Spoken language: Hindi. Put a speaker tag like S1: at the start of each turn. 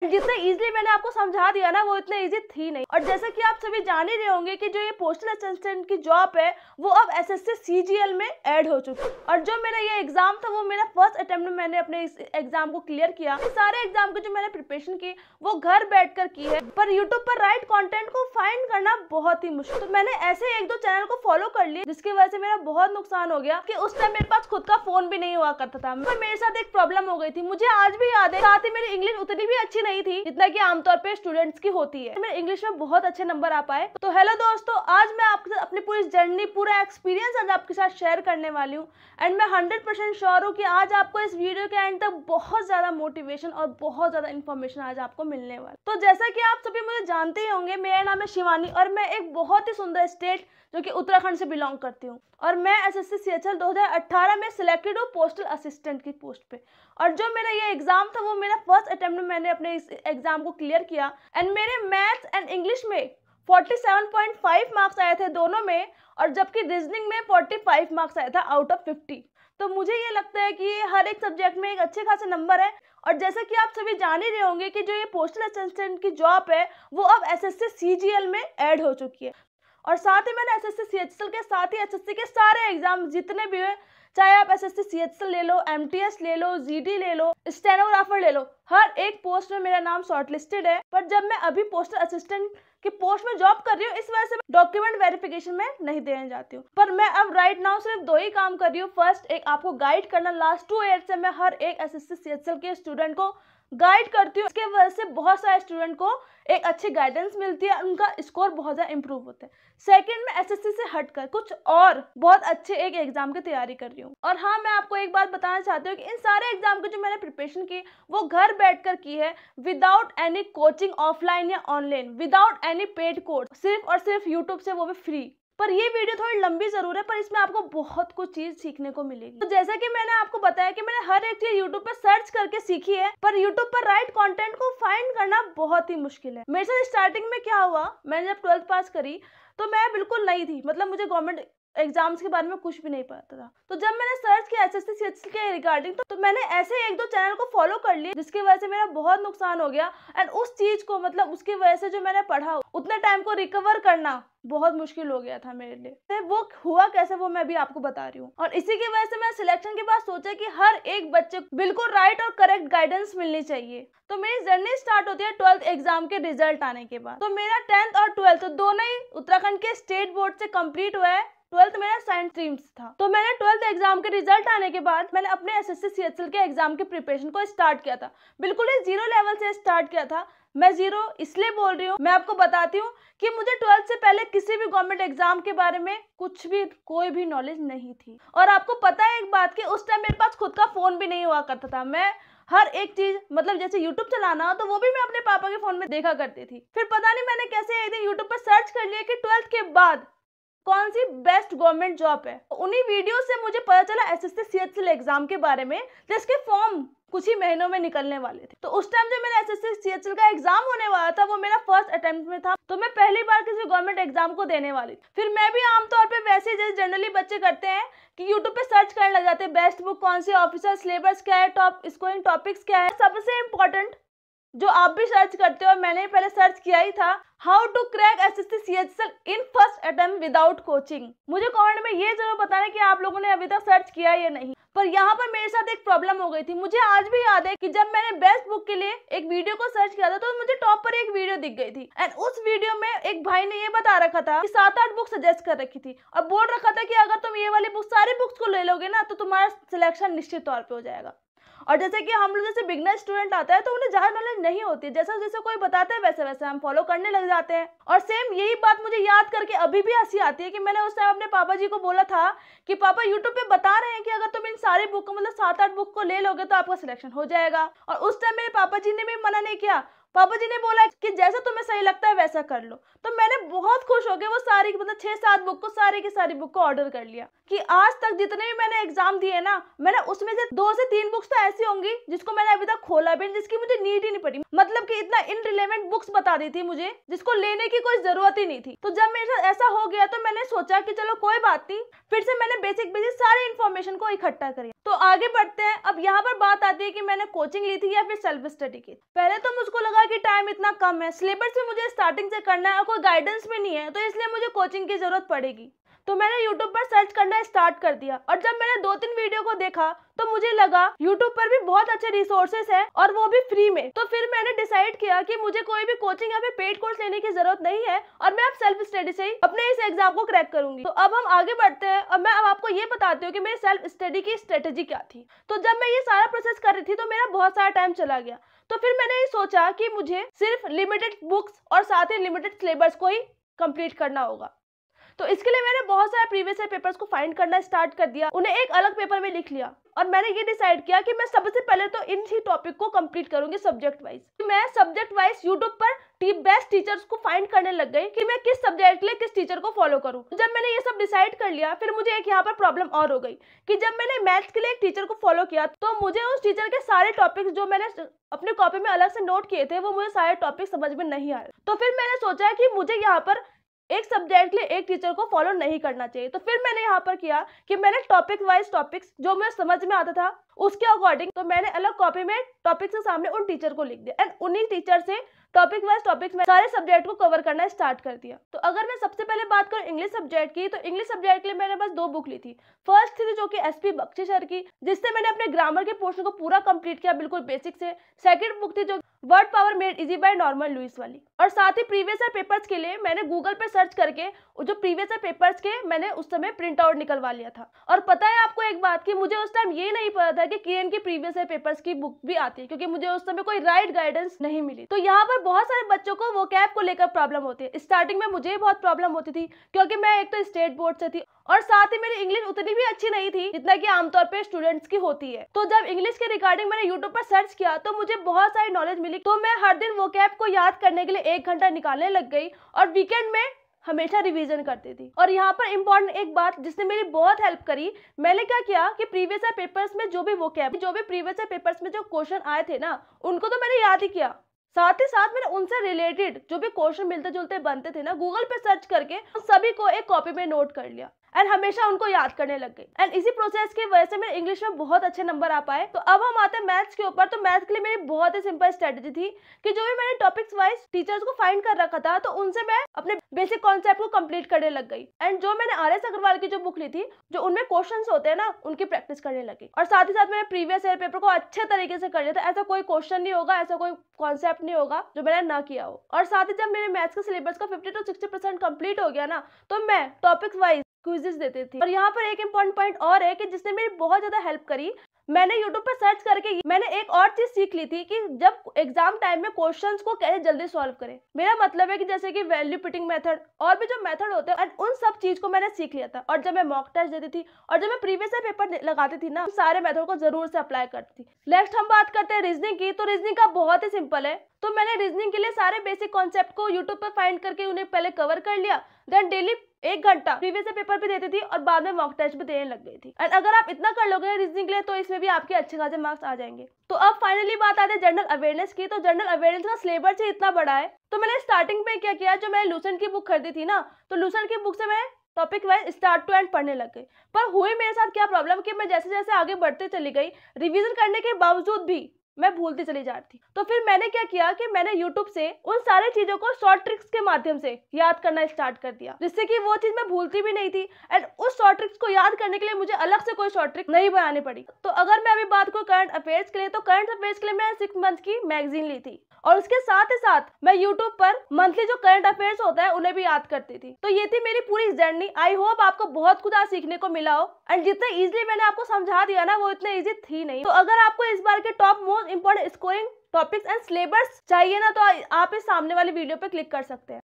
S1: जितने इजीली मैंने आपको समझा दिया ना, वो इतने इजी थी नहीं। और जैसे कि आप सभी जान ही रहे होंगे कि जो ये पोस्टल असिस्टेंट की जॉब है वो अब एसएससी सीजीएल में ऐड हो चुकी है। और जो मेरा ये एग्जाम था वो मेरा फर्स्ट अटेम्प्ट में मैंने अपने इस एग्जाम को क्लियर किया। सारे एग्जाम की जो मैंने प्रिपरेशन की वो घर बैठकर की है, पर यूट्यूब पर राइट कंटेंट को फाइंड करना बहुत ही मुश्किल। तो मैंने ऐसे एक दो चैनल को फॉलो कर लिया, जिसकी वजह से मेरा बहुत नुकसान हो गया कि उस टाइम मेरे पास खुद का फोन भी नहीं हुआ करता था। पर मेरे साथ एक प्रॉब्लम हो गई थी, मुझे आज भी याद है। साथ ही मेरी इंग्लिश उतनी भी अच्छी नहीं थी जितना कि आमतौर पे स्टूडेंट्स की होती है। मेरे इंग्लिश में बहुत अच्छे नंबर आ पाए। तो हेलो दोस्तों, आज मैं आपके साथ अपनी पूरी जर्नी, पूरा एक्सपीरियंस आज आपके साथ शेयर करने वाली हूँ। एंड मैं 100% श्योर हूँ कि आज आपको इस वीडियो के एंड तक बहुत ज्यादा मोटिवेशन और बहुत ज्यादा इन्फॉर्मेशन आज आपको मिलने वाला। तो जैसा कि आप सभी मुझे जानते ही होंगे, मेरा नाम है शिवानी और मैं एक बहुत ही सुंदर स्टेट जो कि उत्तराखंड से बिलोंग करती हूँ। और मैं एसएससी सीएचएल 2018 में सिलेक्टेड हूँ पोस्टल असिस्टेंट की पोस्ट पे। और जो मेरा ये एग्जाम था वो मेरा फर्स्ट अटेम्प्ट में मैंने अपने इस एग्जाम को क्लियर किया। एंड मेरे मैथ्स एंड इंग्लिश में 47.5 मार्क्स आए थे दोनों में, और जबकि रीजनिंग में 45 मार्क्स आया था आउट ऑफ 50। तो मुझे ये लगता है कि ये हर एक सब्जेक्ट में एक अच्छे खासे नंबर है। और जैसा कि आप सभी जान ही रहे होंगे कि जो ये पोस्टल असिस्टेंट की जॉब है वो अब एसएससी सीजीएल में ऐड हो चुकी है। और साथ ही मैंने एसएससी सीएचएल के साथ ही एसएससी के सारे एग्जाम जितने भी हुए, चाहे आप एसएससी सीएचएल ले लो, एमटीएस ले लो, जीडी ले लो, स्टेनोग्राफर ले लो, हर एक पोस्ट में मेरा नाम शॉर्टलिस्टेड है। पर जब मैं अभी पोस्टल असिस्टेंट की पोस्ट में जॉब कर रही हूँ, इस वजह से डॉक्यूमेंट वेरिफिकेशन में नहीं देने जाती हूँ। पर मैं अब राइट नाउ सिर्फ दो ही काम कर रही हूँ। फर्स्ट, एक आपको गाइड करना। लास्ट 2 ईयर से मैं हर एक एसएससी सीएचएल के स्टूडेंट को गाइड करती हूँ। इसके वजह से बहुत सारे स्टूडेंट को एक अच्छी गाइडेंस मिलती है, उनका स्कोर बहुत ज्यादा इंप्रूव होता है। सेकंड, में एसएससी से हटकर कुछ और बहुत अच्छे एक एग्जाम की तैयारी कर रही हूँ। और हाँ, मैं आपको एक बात बताना चाहती हूँ कि इन सारे एग्जाम की जो मैंने प्रिपरेशन की वो घर बैठकर की है, विदाउट एनी कोचिंग, ऑफलाइन या online, without any paid course, सिर्फ और सिर्फ यूट्यूब से, वो भी फ्री। पर ये वीडियो थोड़ी लंबी जरूर है, पर इसमें आपको बहुत कुछ चीज सीखने को मिलेगी। तो जैसा कि मैंने आपको बताया कि मैंने हर एक चीज यूट्यूब पर सर्च करके सीखी है, पर यूट्यूब पर राइट कंटेंट को फाइंड करना बहुत ही मुश्किल है। मेरे साथ स्टार्टिंग में क्या हुआ, मैंने जब 12th पास करी तो मैं बिल्कुल नई थी, मतलब मुझे गवर्नमेंट एग्जाम्स के बारे में कुछ भी नहीं पता था। तो जब मैंने सर्च किया एसएससी सीएचएल के रिगार्डिंग, तो मैंने ऐसे एक दो चैनल को फॉलो कर लिया, जिसकी वजह से मेरा बहुत नुकसान हो गया। एंड उस चीज को, मतलब उसकी वजह से जो मैंने पढ़ा, उतने टाइम को रिकवर करना बहुत मुश्किल हो गया था मेरे लिए। वो हुआ कैसे वो मैं भी आपको बता रही हूँ। और इसी की वजह से मैं सिलेक्शन के बाद सोचा कि हर एक बच्चे को बिल्कुल राइट और करेक्ट गाइडेंस मिलनी चाहिए। तो मेरी जर्नी स्टार्ट होती है 12th एग्जाम के रिजल्ट आने के बाद। तो मेरा 10th और 12th दोनों ही उत्तराखंड के स्टेट बोर्ड से कंप्लीट हुआ है। 12th मेरा साइंस स्ट्रीम था। तो मैंने 12th एग्जाम के रिजल्ट आने के बाद मैंने अपने एसएससी सीएचएल के एग्जाम की प्रिपरेशन को स्टार्ट किया था। बिल्कुल ही जीरो लेवल से स्टार्ट किया था। मैं जीरो इसलिए बोल रही हूँ, मैं आपको बताती हूँ कि मुझे 12th से पहले किसी भी गवर्नमेंट एग्जाम के बारे में कुछ भी, कोई भी नॉलेज नहीं थी। और आपको पता है एक बात कि उस टाइम मेरे पास खुद का फोन भी नहीं हुआ करता था। मैं हर एक चीज, मतलब जैसे यूट्यूब चलाना, तो वो भी मैं अपने पापा के फोन में देखा करती थी। फिर पता नहीं मैंने कैसे एक दिन यूट्यूब पर सर्च कर लिया कि 12th के बाद कौन सी बेस्ट गवर्नमेंट जॉब है। उन्हीं वीडियो से मुझे पता चला एसएससी सीएचएल एग्जाम के बारे में, जिसके फॉर्म कुछ ही महीनों में निकलने वाले थे। तो उस टाइम जब मेरा एसएससी सीएचएल का एग्जाम होने वाला था, वो मेरा फर्स्ट अटेम्प्ट में था। तो मैं पहली बार किसी गवर्नमेंट एग्जाम को देने वाली थी। फिर मैं भी आमतौर पे वैसे जैसे जनरली बच्चे करते हैं कि यूट्यूब पे सर्च करने लग जाते हैं, बेस्ट बुक कौन सी, ऑफिसर सिलेबस क्या है, टॉप स्कोरिंग टॉपिक्स क्या है। सबसे इम्पोर्टेंट जो आप भी सर्च करते हो, मैंने पहले सर्च किया ही था, how to crack SSC CHSL in first attempt without coaching. मुझे कमेंट में ये जरूर बताना कि आप लोगों ने अभी तक सर्च किया या नहीं। पर यहाँ पर मेरे साथ एक प्रॉब्लम हो गई थी। मुझे आज भी याद है कि जब मैंने बेस्ट बुक के लिए एक वीडियो को सर्च किया था, तो मुझे टॉप पर एक वीडियो दिख गई थी। एंड उस वीडियो में एक भाई ने ये बता रखा था कि 7-8 बुक सजेस्ट कर रखी थी, और बोल रखा था कि अगर तुम ये वाली बुक, सारी बुक्स को ले लोगे ना, तो तुम्हारा सिलेक्शन निश्चित तौर पर हो जाएगा। और जैसे कि हम लोग जैसे बिगनर स्टूडेंट आता है, तो उन्हें ज्यादा नॉलेज नहीं होती, जैसा जैसे कोई बताता है वैसे वैसे हम फॉलो करने लग जाते हैं। और सेम यही बात मुझे याद करके अभी भी हंसी आती है कि मैंने उस टाइम अपने पापा जी को बोला था कि पापा यूट्यूब पे बता रहे हैं कि अगर तुम इन सारी बुक को, मतलब 7-8 बुक को ले लोगे तो आपका सिलेक्शन हो जाएगा। और उस टाइम मेरे पापा जी ने भी मना नहीं किया, पापा जी ने बोला कि जैसा तुम्हें सही लगता है वैसा कर लो। तो मैंने बहुत खुश हो गए वो सारी मतलब 6-7 बुक को सारी की सारी बुक को ऑर्डर कर लिया कि आज तक जितने भी मैंने एग्जाम दिए ना, मैंने उसमें से 2 से 3 बुक्स तो ऐसी होंगी जिसको मैंने अभी तक खोला भी, जिसकी मुझे नीड ही नहीं पड़ी। मतलब कि इतना इनरिलेवेंट बुक्स बता दी थी मुझे जिसको लेने की कोई जरूरत ही नहीं थी। तो जब मेरे साथ ऐसा हो गया तो मैंने सोचा कि चलो कोई बात नहीं, फिर से मैंने बेसिक सारे इन्फॉर्मेशन को इकट्ठा करिए। तो आगे बढ़ते हैं। अब यहाँ पर बात आती है कि मैंने कोचिंग ली थी या फिर सेल्फ स्टडी की। पहले तो मुझको लगा कि टाइम इतना कम है, सिलेबस भी मुझे स्टार्टिंग से करना है और कोई गाइडेंस भी नहीं है, तो इसलिए मुझे कोचिंग की जरूरत पड़ेगी। तो मैंने YouTube पर सर्च करना स्टार्ट कर दिया और जब मैंने 2-3 वीडियो को देखा तो मुझे लगा YouTube पर भी बहुत अच्छे रिसोर्सेस हैं और वो भी फ्री में। तो फिर मैंने डिसाइड किया कि मुझे कोई भी कोचिंग या फिर पेड कोर्स लेने की जरूरत नहीं है और मैं अब सेल्फ स्टडी से ही अपने इस एग्जाम को क्रैक करूंगी। तो अब हम आगे बढ़ते हैं और मैं अब आपको ये बताती हूँ कि मेरी सेल्फ स्टडी की स्ट्रेटेजी क्या थी। तो जब मैं ये सारा प्रोसेस कर रही थी तो मेरा बहुत सारा टाइम चला गया। तो फिर मैंने ये सोचा कि मुझे सिर्फ लिमिटेड बुक्स और साथ ही लिमिटेड सिलेबस को ही कंप्लीट करना होगा। तो इसके लिए मैंने बहुत सारे प्रीवियस ईयर पेपर्स को फाइंड करना स्टार्ट कर दिया, उन्हें एक अलग पेपर में लिख लिया और मैंने ये डिसाइड किया कि मैं सबसे पहले तो इन ही टॉपिक को कंप्लीट करूंगी सब्जेक्ट वाइज। मैं सब्जेक्ट वाइज यूट्यूब पर बेस्ट टीचर्स को फाइंड करने लग गई कि मैं किस सब्जेक्ट के लिए किस टीचर को फॉलो करूं। जब मैंने ये सब डिसाइड कर लिया फिर मुझे एक यहाँ पर प्रॉब्लम और हो गई कि जब मैंने मैथ्स के लिए एक टीचर को फॉलो किया तो मुझे उस टीचर के सारे टॉपिक्स जो मैंने अपने कॉपी में अलग से नोट किए थे वो मुझे सारे टॉपिक समझ में नहीं आ रहे। तो फिर मैंने सोचा कि मुझे यहाँ पर एक सब्जेक्ट के लिए एक टीचर को फॉलो नहीं करना चाहिए। तो फिर मैंने यहाँ पर किया कि मैंने टॉपिक वाइज टॉपिक्स जो मुझे समझ में आता था उसके अकॉर्डिंग तो मैंने अलग कॉपी में टॉपिक के सामने उन टीचर को लिख दिया एंड उन्हीं टीचर से टॉपिक वाइज टॉपिक्स में सारे सब्जेक्ट को कवर करना स्टार्ट कर दिया। तो अगर मैं सबसे पहले बात करूं इंग्लिश सब्जेक्ट की, तो इंग्लिश सब्जेक्ट के लिए मैंने बस 2 बुक ली थी। फर्स्ट थी जो कि SP बख्शी सर की, जिससे मैंने अपने ग्रामर के पोर्शन को पूरा कंप्लीट किया बिल्कुल बेसिक से। सेकंड बुक थी जो Word Power Made Easy by Norman Lewis वाली। और साथ ही प्रीवियस ईयर पेपर्स के लिए मैंने गूगल पे सर्च करके जो प्रीवियस ईयर पेपर्स के मैंने उस समय प्रिंट आउट निकलवा लिया था। और पता है आपको एक बात की मुझे उस टाइम ये नहीं पता था कि KN की प्रीवियस ईयर पेपर्स की बुक भी आती है, क्योंकि मुझे उस समय कोई राइट गाइडेंस नहीं मिली। तो यहाँ पर बहुत सारे बच्चों को वोकैब को लेकर प्रॉब्लम होती है। स्टार्टिंग में मुझे बहुत प्रॉब्लम होती थी क्योंकि मैं एक तो स्टेट बोर्ड से थी और साथ ही मेरी इंग्लिश उतनी भी अच्छी नहीं थी जितना कि आमतौर पे स्टूडेंट्स की होती है। तो जब इंग्लिश के रिगार्डिंग मैंने यूट्यूब पर सर्च किया तो मुझे बहुत सारी नॉलेज मिली। तो मैं हर दिन वोकैब को याद करने के लिए 1 घंटा निकालने लग गई और वीकेंड में हमेशा रिवीजन करती थी। और यहाँ पर इम्पोर्टेंट एक बात जिसने मेरी बहुत हेल्प करी, मैंने क्या किया कि प्रीवियस ईयर पेपर्स में जो भी प्रीवियस ईयर पेपर्स में जो क्वेश्चन आए थे ना उनको तो मैंने याद ही किया। साथ ही साथ मैंने उनसे रिलेटेड जो भी क्वेश्चन मिलते जुलते बनते थे ना गूगल पे सर्च करके उन सभी को एक कॉपी में नोट कर लिया एंड हमेशा उनको याद करने लग गई। एंड इसी प्रोसेस की वजह से मेरे इंग्लिश में बहुत अच्छे नंबर आ पाए। तो अब हम आते हैं मैथ्स के ऊपर। तो मैथ्स के लिए मेरी बहुत ही सिंपल स्ट्रेटेजी थी कि जो भी मैंने टॉपिक्स वाइज टीचर्स को फाइंड कर रखा था तो उनसे मैं अपने बेसिक कॉन्सेप्ट को कंप्लीट करने लग गई। एंड जो मैंने RS अग्रवाल की जो बुक ली थी जो उनमें क्वेश्चन होते हैं ना उनकी प्रैक्टिस करने लगी। और साथ ही साथ मैंने प्रीवियस ईयर पेपर को अच्छे तरीके से कर लिया था। ऐसा कोई क्वेश्चन नहीं होगा, ऐसा कोई कॉन्सेप्ट नहीं होगा जो मैंने ना किया हो। और साथ ही जब मेरे मैथ्स के सिलेबस का 50 to 60% कंप्लीट हो गया ना तो मैं टॉपिक्स वाइज क्विज़ेस देते थे। और यहाँ पर एक इम्पोर्टेंट पॉइंट और है कि जिसने मेरी बहुत ज्यादा हेल्प करी, मैंने YouTube पर सर्च करके मैंने एक और चीज सीख ली थी कि जब एग्जाम टाइम में क्वेश्चंस को कैसे जल्दी सॉल्व करें। मेरा मतलब है कि जैसे कि वैल्यू पुटिंग मेथड और भी जो मेथड होते हैं उन सब चीज को मैंने सीख लिया था। और जब मैं मॉक टेस्ट देती थी और जब मैं प्रीवियस ईयर पेपर लगाती थी ना सारे मेथड को जरूर से अप्लाई करती थी। नेक्स्ट हम बात करते हैं रीजनिंग की। तो रीजनिंग का बहुत ही सिंपल है। तो मैंने रीजनिंग के लिए सारे बेसिक कॉन्सेप्ट को यूट्यूब पर फाइंड करके उन्हें पहले कवर कर लिया। देन डेली 1 घंटा प्रीवियस ईयर पेपर भी देती थी और बाद में मॉक टेस्ट भी देने लग गई थी। एंड अगर आप इतना कर लोगे रीजनिंग के लिए तो इसमें भी आपके अच्छे खासे मार्क्स आ जाएंगे। तो अब फाइनली बात आती है जनरल अवेयरनेस की। तो जनरल अवेयरनेस का सिलेबस ही इतना बड़ा है तो मैंने स्टार्टिंग में क्या किया, जो मैंने लूसेंट की बुक खरीदी थी ना तो लूसेंट की बुक से मैं topic wise start to end पढ़ने लग गई। पर हुई मेरे साथ क्या प्रॉब्लम कि मैं जैसे जैसे आगे बढ़ते चली गई रिवीजन करने के बावजूद भी मैं भूलती चली जा रही थी। तो फिर मैंने क्या किया कि मैंने YouTube से उन सारी चीजों को शॉर्ट ट्रिक्स के माध्यम से याद करना स्टार्ट कर दिया, जिससे कि वो चीज मैं भूलती भी नहीं थी एंड उस शॉर्ट ट्रिक्स को याद करने के लिए मुझे अलग से कोई शॉर्ट ट्रिक नहीं बनानी पड़ी। तो अगर मैं अभी बात करूं करंट अफेयर्स के लिए, तो करंट अफेयर्स के लिए मैंने 6 मंथ की मैगजीन ली थी और उसके साथ ही साथ मैं YouTube पर मंथली जो करंट अफेयर्स होता है उन्हें भी याद करती थी। तो ये थी मेरी पूरी जर्नी। आई होप आपको बहुत कुछ आज सीखने को मिला हो एंड जितना इजीली मैंने आपको समझा दिया ना वो इतने इजी थी नहीं। तो अगर आपको इस बार के top most important scoring topics and syllabus चाहिए ना तो आप इस सामने वाली वीडियो पे क्लिक कर सकते हैं।